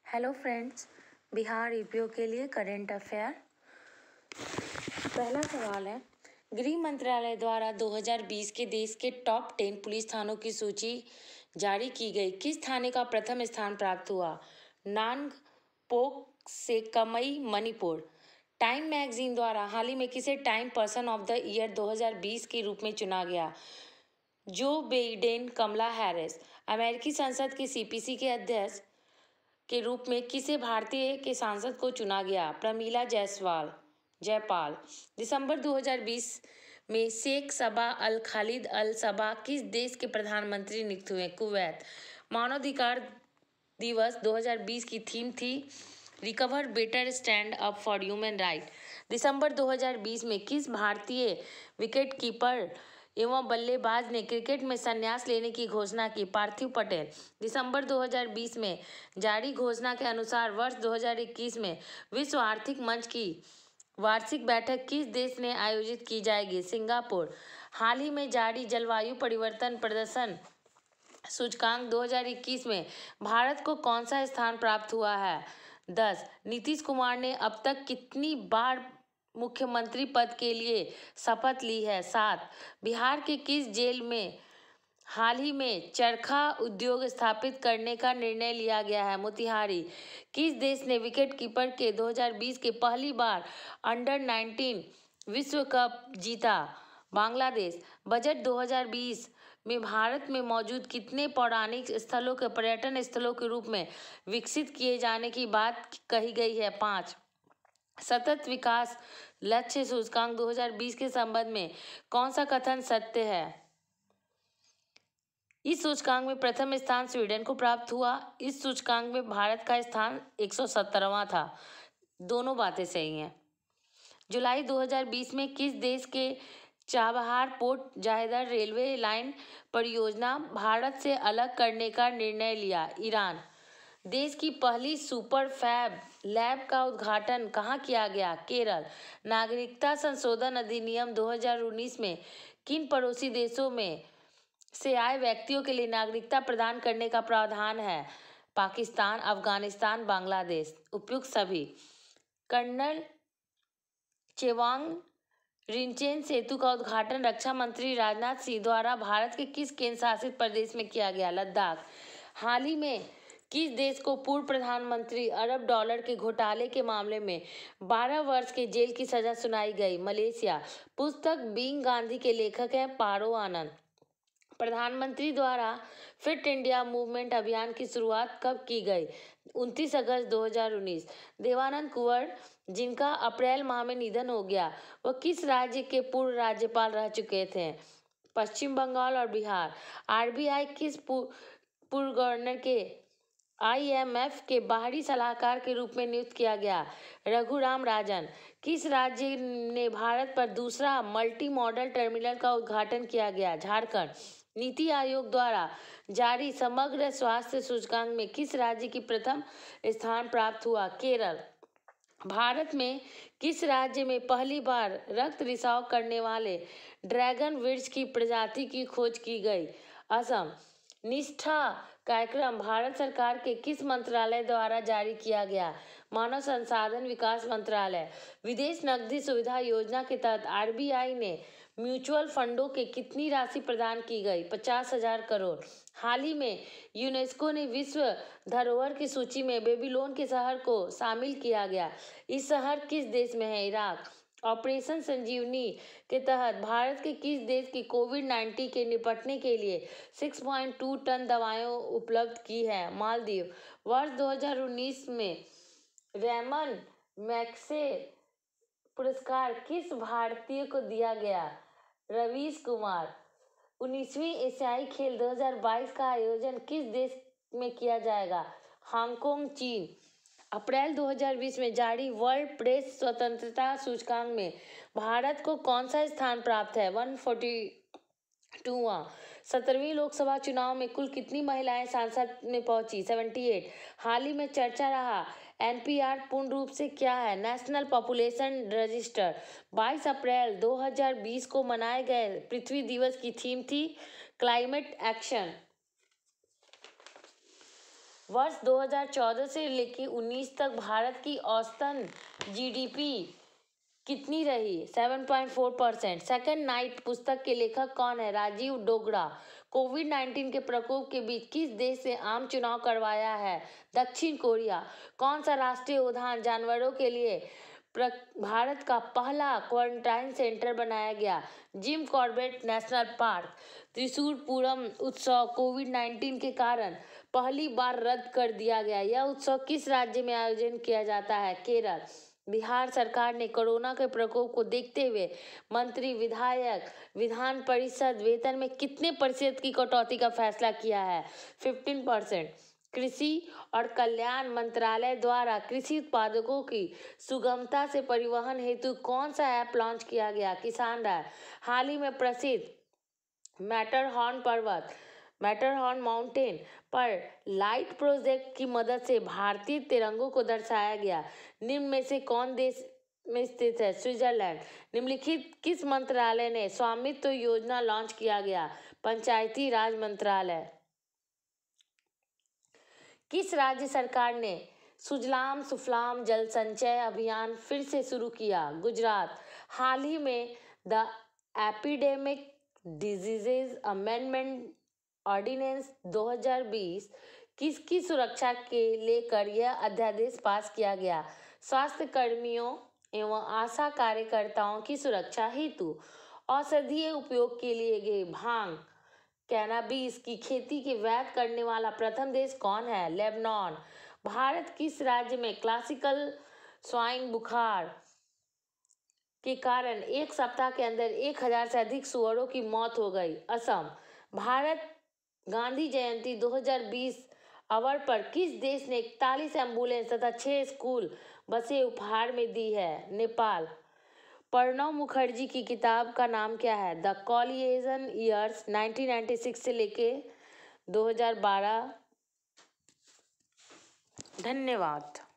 Hello friends, Bihar EPO के लिए current affair. पहला सवाल है, गृह मंत्रालय द्वारा 2020 के देश के टॉप 10 पुलिस थानों की सूची जारी की गई। किस थाने का प्रथम स्थान प्राप्त हुआ? नांगपोक से कमई, मणिपुर। टाइम मैगजीन द्वारा हाल ही में किसे time person of the year 2020 के रूप में चुना गया? जो बिडेन, कमला हैरिस। अमेरिकी संसद के सीपीसी के अध्यक्ष के रूप में किसे भारतीय के सांसद को चुना गया? प्रमीला जयपाल। दिसंबर 2020 में शेख सबा अल खालिद अल सबा किस देश के प्रधानमंत्री नियुक्त हुए? कुवैत। मानवाधिकार दिवस 2020 की थीम थी recover better stand up for human right. दिसंबर 2020 में किस भारतीय विकेटकीपर एवं बल्लेबाज ने क्रिकेट में संन्यास लेने की घोषणा की? पार्थिव पटेल। दिसंबर 2020 में जारी घोषणा के अनुसार वर्ष 2021 में विश्व आर्थिक मंच की वार्षिक बैठक किस देश ने आयोजित की जाएगी? सिंगापुर। हाल ही में जारी जलवायु परिवर्तन प्रदर्शन सूचकांक 2021 में भारत को कौन सा स्थान प्राप्त हुआ है? 10। नीतीश कुमार ने अब तक कितनी बार मुख्यमंत्री पद के लिए शपथ ली है? 7। बिहार के किस जेल में हाल ही में चरखा उद्योग स्थापित करने का निर्णय लिया गया है? मोतिहारी। किस देश ने विकेटकीपर के 2020 के पहली बार अंडर-19 विश्व कप जीता? बांग्लादेश। बजट 2020 में भारत में मौजूद कितने पौराणिक स्थलों के पर्यटन स्थलों के रूप में विकसित किए जाने की बात कही गई है? 5। सतत विकास लक्ष्य सूचकांक 2020 के संबंध में कौन सा कथन सत्य है? इस सूचकांक में प्रथम स्थान स्वीडन को प्राप्त हुआ। इस सूचकांक में भारत का स्थान 117वां था। दोनों बातें सही हैं। जुलाई 2020 में किस देश के चाबहार पोर्ट जायदार रेलवे लाइन परियोजना भारत से अलग करने का निर्णय लिया? ईरान। देश की पहली सुपर फैब लैब का उद्घाटन कहाँ किया गया? केरल। नागरिकता संशोधन अधिनियम 2019 में किन पड़ोसी देशों में से आए व्यक्तियों के लिए नागरिकता प्रदान करने का प्रावधान है? पाकिस्तान, अफगानिस्तान, बांग्लादेश। उपयुक्त सभी। कर्नल चेवांग रिंचेन सेतु का उद्घाटन रक्षा मंत्री राजनाथ सिंह द्वारा भारत के किस केंद्र शासित प्रदेश में किया गया? लद्दाख। हाल ही में किस देश को पूर्व प्रधानमंत्री अरब डॉलर के घोटाले के मामले में 12 वर्ष के जेल की सजा सुनाई गई? मलेशिया। पुस्तक बीइंग गांधी के लेखक हैं पारो आनंद। प्रधानमंत्री द्वारा फिट इंडिया मूवमेंट अभियान की शुरुआत कब की गई? 29 अगस्त 2019। देवानंद कुंवर, जिनका अप्रैल माह में निधन हो गया, वह किस राज्य के पूर्व राज्यपाल रह चुके थे? पश्चिम बंगाल और बिहार। आरबीआई किस पूर्व गवर्नर के आईएमएफ के बाहरी सलाहकार के रूप में नियुक्त किया गया? रघुराम राजन। किस राज्य ने भारत पर दूसरा मल्टी मॉडल टर्मिनल का उद्घाटन किया गया? झारखंड। नीति आयोग द्वारा जारी समग्र स्वास्थ्य सूचकांक में किस राज्य की प्रथम स्थान प्राप्त हुआ? केरल। भारत में किस राज्य में पहली बार रक्त रिसाव करने वाले ड्रैगन वृक्ष की प्रजाति की खोज की गई? असम। निष्ठा कार्यक्रम भारत सरकार के किस मंत्रालय द्वारा जारी किया गया? मानव संसाधन विकास मंत्रालय। विदेश नकदी सुविधा योजना के तहत आरबीआई ने म्यूचुअल फंडों के कितनी राशि प्रदान की गई? 50,000 करोड़। हाल ही में यूनेस्को ने विश्व धरोहर की सूची में बेबीलोन के शहर को शामिल किया गया। इस शहर किस देश में है? इराक। ऑपरेशन संजीवनी के तहत भारत के किस देश की कोविड-19 के निपटने के लिए 6.2 टन दवाएं उपलब्ध की है? मालदीव। वर्ष 2019 में रैमन मैग्सेसे पुरस्कार किस भारतीय को दिया गया? रवीश कुमार। 19वीं एशियाई खेल 2022 का आयोजन किस देश में किया जाएगा? हांगकांग, चीन। अप्रैल 2020 में जारी वर्ल्ड प्रेस स्वतंत्रता सूचकांक में भारत को कौन सा स्थान प्राप्त है? 142वां। 17वीं लोकसभा चुनाव में कुल कितनी महिलाएं संसद में पहुंची? 78। हाल ही में चर्चा रहा एनपीआर पूर्ण रूप से क्या है? National population register. 22 अप्रैल 2020 को मनाए गए पृथ्वी दिवस की थीम थी क्लाइमेट एक्शन। वर्ष 2014 से लेकर 19 तक भारत की औसतन जीडीपी कितनी रही? 7.4%। सेकंड नाइट पुस्तक के लेखक कौन है? राजीव डोगरा। कोविड-19 के प्रकोप के बीच किस देश ने आम चुनाव करवाया है? दक्षिण कोरिया। कौन सा राष्ट्रीय उद्यान जानवरों के लिए भारत का पहला क्वारंटाइन सेंटर बनाया गया? Jim Corbett national park. Thrissur Pooram उत्सव कोविड-19 के कारण पहली बार रद्द कर दिया गया। यह उत्सव किस राज्य में आयोजन किया जाता है? केरल। बिहार सरकार ने कोरोना के प्रकोप को देखते हुए मंत्री, विधायक, विधान परिषद वेतन में कितने प्रतिशत की कटौती का फैसला किया है? 15%। कृषि और कल्याण मंत्रालय द्वारा कृषि उत्पादकों की सुगमता से परिवहन हेतु कौन सा ऐप लॉन्च किया गया? किसान राय। हाल ही में प्रसिद्ध मैटरहॉर्न माउंटेन पर लाइट प्रोजेक्ट की मदद से भारतीय तिरंगों को दर्शाया गया। निम्न में से कौन देश में स्थित है? स्विट्जरलैंड। निम्नलिखित किस मंत्रालय ने स्वामित्व योजना लॉन्च किया गया? पंचायती राज मंत्रालय। किस राज्य सरकार ने सुजलाम सुफलाम जल संचय अभियान फिर से शुरू किया? गुजरात। हाल ही में the epidemic diseases amendment ordinance 2020 किसकी सुरक्षा के लेकर यह अध्यादेश पास किया गया? स्वास्थ्य कर्मियों एवं आशा कार्यकर्ताओं की सुरक्षा हेतु। औषधीय उपयोग के लिए गए भांग कैनाबिस की खेती की वैध करने वाला प्रथम देश कौन है? लेबनान। भारत किस राज्य में क्लासिकल स्वाइन बुखार के कारण एक सप्ताह के अंदर 1000 से अधिक सुअरों की मौत हो गई? असम। भारत गांधी जयंती 2020 अवसर पर किस देश ने 41 एम्बुलेंस तथा 6 स्कूल बसें उपहार में दी है? नेपाल। प्रणब मुखर्जी की किताब का नाम क्या है? द कॉलिएशन ईयर्स 1996 से लेके 2012। धन्यवाद।